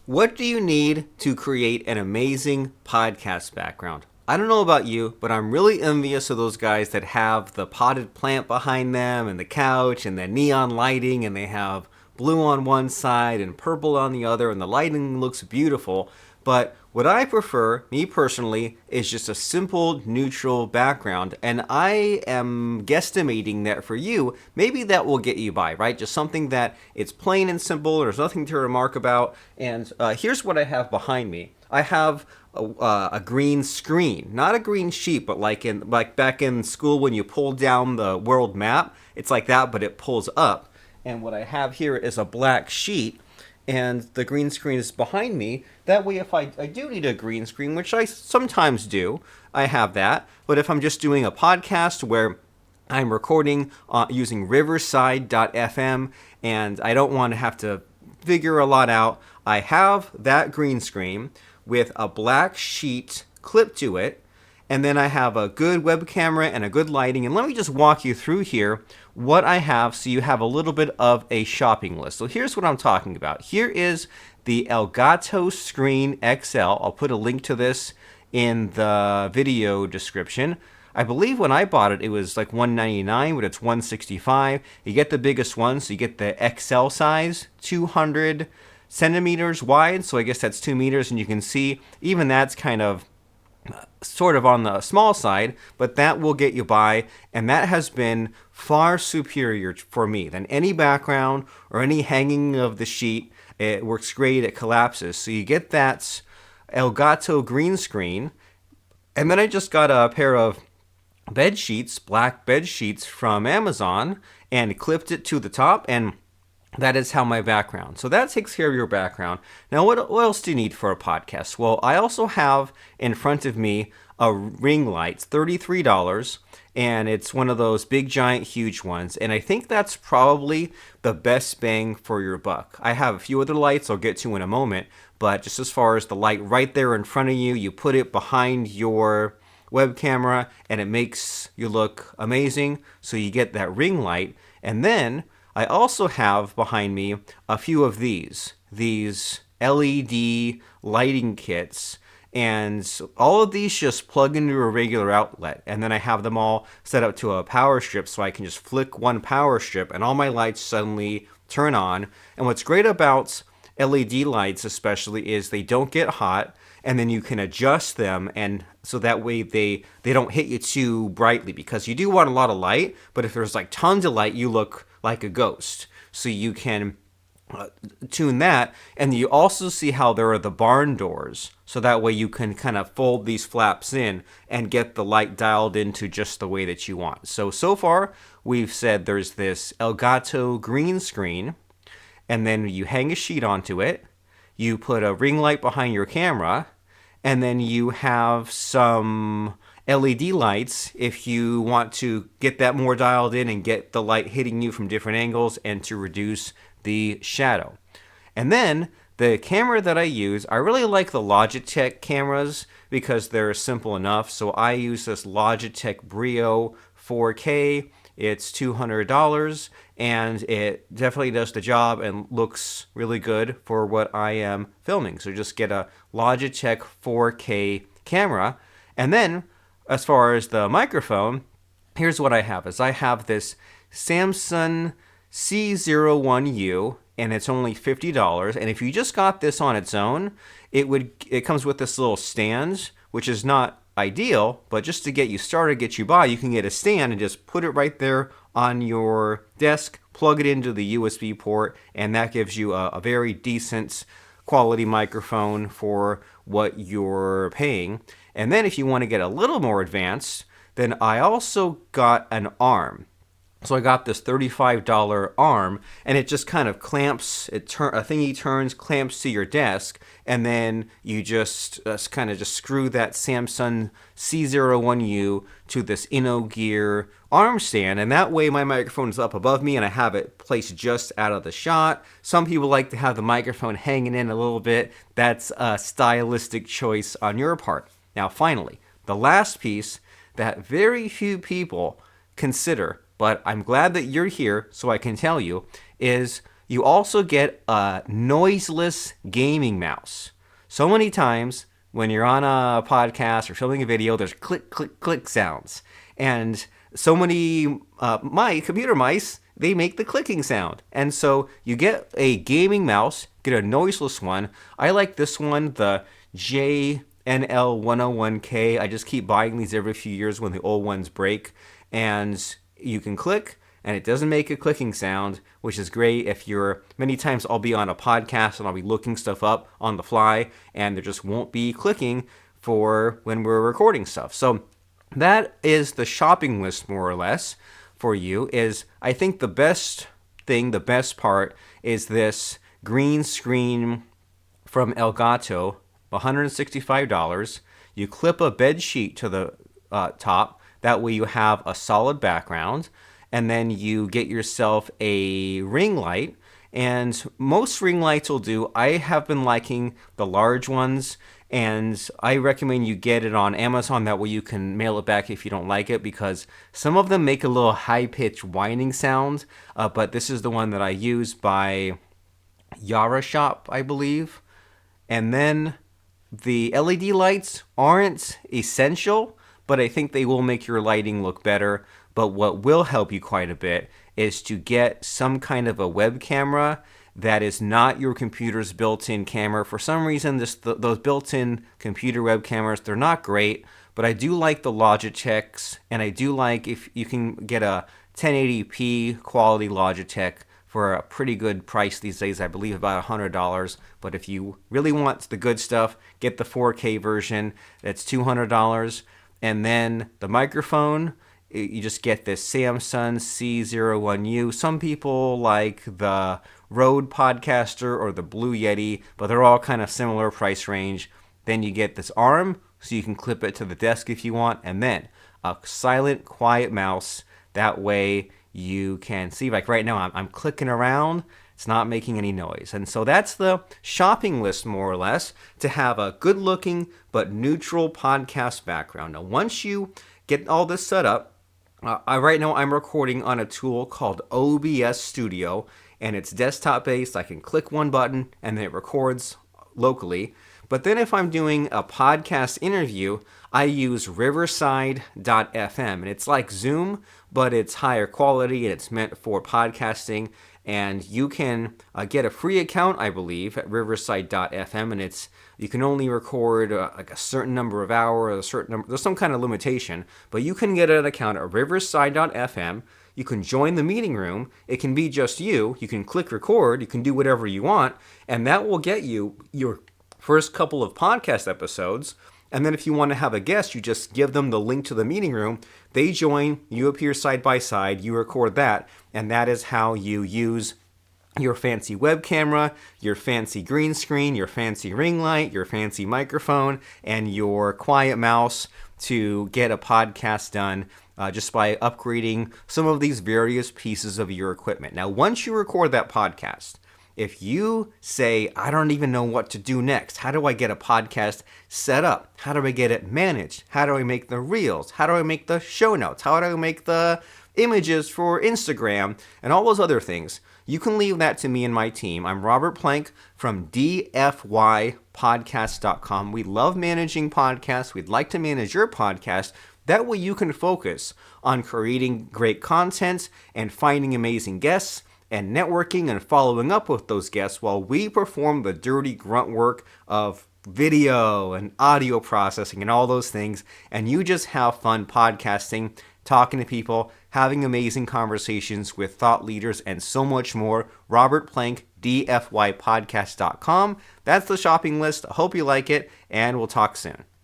What do you need to create an amazing podcast background? I don't know about you, but I'm really envious of those guys that have the potted plant behind them and the couch and the neon lighting, and they have blue on one side and purple on the other, and the lighting looks beautiful. But what I prefer, me personally, is just a simple neutral background, and I am guesstimating that for you, maybe that will get you by, right? Just something that it's plain and simple, there's nothing to remark about, and here's what I have behind me. I have a green screen, not a green sheet, but like back in school when you pull down the world map, it's like that, but it pulls up. And what I have here is a black sheet, and the green screen is behind me. That way, if I do need a green screen, which I sometimes do, I have that. But if I'm just doing a podcast where I'm recording using riverside.fm and I don't want to have to figure a lot out, I have that green screen with a black sheet clipped to it, and then I have a good web camera and a good lighting. And let me just walk you through here what I have so you have a little bit of a shopping list. So here's what I'm talking about. Here is the Elgato Screen XL. I'll put a link to this in the video description. I believe when I bought it, it was like $199, but it's $165. You get the biggest one, so you get the XL size, 200 centimeters wide. So I guess that's 2 meters, and you can see even that's kind of sort of on the small side, but that will get you by, and that has been far superior for me than any background or any hanging of the sheet. It works great, it collapses. So you get that Elgato green screen, and then I just got a pair of bed sheets, black bed sheets from Amazon, and clipped it to the top, and that is how my background. So that takes care of your background. Now, what else do you need for a podcast? Well, I also have in front of me a ring light. It's $33, and it's one of those big, giant, huge ones. And I think that's probably the best bang for your buck. I have a few other lights I'll get to in a moment, but just as far as the light right there in front of you, you put it behind your web camera, and it makes you look amazing. So you get that ring light, and then I also have behind me a few of these LED lighting kits, and all of these just plug into a regular outlet, and then I have them all set up to a power strip so I can just flick one power strip and all my lights suddenly turn on. And what's great about LED lights especially is they don't get hot, and then you can adjust them, and so that way they don't hit you too brightly, because you do want a lot of light, but if there's like tons of light, you look like a ghost. So you can tune that, and you also see how there are the barn doors, so that way you can kind of fold these flaps in and get the light dialed into just the way that you want. So far we've said there's this Elgato green screen, and then you hang a sheet onto it, you put a ring light behind your camera, and then you have some LED lights if you want to get that more dialed in and get the light hitting you from different angles and to reduce the shadow. And then the camera that I use, I really like the Logitech cameras because they're simple enough. So I use this Logitech Brio 4K. It's $200, and it definitely does the job and looks really good for what I am filming. So just get a Logitech 4K camera. And then as far as the microphone, here's what I have. I have this Samsung C01U, and it's only $50. And if you just got this on its own, it comes with this little stand, which is not ideal, but just to get you started, get you by, you can get a stand and just put it right there on your desk, plug it into the USB port, and that gives you a very decent quality microphone for what you're paying. And then if you want to get a little more advanced, then I also got an arm. So I got this $35 arm, and it just kind of clamps, a thingy turns, clamps to your desk, and then you just kind of just screw that Samsung C01U to this InnoGear arm stand, and that way my microphone is up above me and I have it placed just out of the shot. Some people like to have the microphone hanging in a little bit. That's a stylistic choice on your part. Now finally, the last piece that very few people consider, but I'm glad that you're here so I can tell you, is you also get a noiseless gaming mouse. So many times when you're on a podcast or filming a video, there's click, click, click sounds. And so many computer mice, they make the clicking sound. And so you get a gaming mouse, get a noiseless one. I like this one, the JNL101K. I just keep buying these every few years when the old ones break. And you can click, and it doesn't make a clicking sound, which is great if many times I'll be on a podcast and I'll be looking stuff up on the fly, and there just won't be clicking for when we're recording stuff. So that is the shopping list, more or less, for you. Is I think the best part is this green screen from Elgato, $165. You clip a bed sheet to the top. That way you have a solid background. And then you get yourself a ring light. And most ring lights will do. I have been liking the large ones. And I recommend you get it on Amazon. That way you can mail it back if you don't like it. Because some of them make a little high-pitched whining sound. But this is the one that I use by Yara Shop, I believe. And then the LED lights aren't essential, but I think they will make your lighting look better. But what will help you quite a bit is to get some kind of a web camera that is not your computer's built-in camera. For some reason, those built-in computer web cameras, they're not great, but I do like the Logitechs, and I do like if you can get a 1080p quality Logitech for a pretty good price these days, I believe about $100. But if you really want the good stuff, get the 4K version. That's $200. And then the microphone, you just get this Samsung C01U. Some people like the Rode Podcaster or the Blue Yeti, but they're all kind of similar price range. Then you get this arm, so you can clip it to the desk if you want. And then a silent, quiet mouse. That way you can see, like right now, I'm clicking around. It's not making any noise. And so that's the shopping list, more or less, to have a good-looking but neutral podcast background. Now, once you get all this set up, right now I'm recording on a tool called OBS Studio, and it's desktop-based. I can click one button, and then it records locally. But then if I'm doing a podcast interview, I use Riverside.fm, and it's like Zoom, but it's higher quality, and it's meant for podcasting. And you can get a free account, I believe, at Riverside.fm, and you can only record like a certain number of hours, a certain number. There's some kind of limitation, but you can get an account at Riverside.fm. You can join the meeting room. It can be just you. You can click record. You can do whatever you want, and that will get you your first couple of podcast episodes. And then if you want to have a guest, you just give them the link to the meeting room. They join, you appear side by side, you record that, and that is how you use your fancy web camera, your fancy green screen, your fancy ring light, your fancy microphone, and your quiet mouse to get a podcast done just by upgrading some of these various pieces of your equipment. Now, once you record that podcast, if you say, I don't even know what to do next, how do I get a podcast set up? How do I get it managed? How do I make the reels? How do I make the show notes? How do I make the images for Instagram? And all those other things. You can leave that to me and my team. I'm Robert Plank from DFYpodcast.com. We love managing podcasts. We'd like to manage your podcast. That way you can focus on creating great content and finding amazing guests and networking and following up with those guests while we perform the dirty grunt work of video and audio processing and all those things. And you just have fun podcasting, talking to people, having amazing conversations with thought leaders, and so much more. Robert Plank, DFYpodcast.com. That's the shopping list. I hope you like it, and we'll talk soon.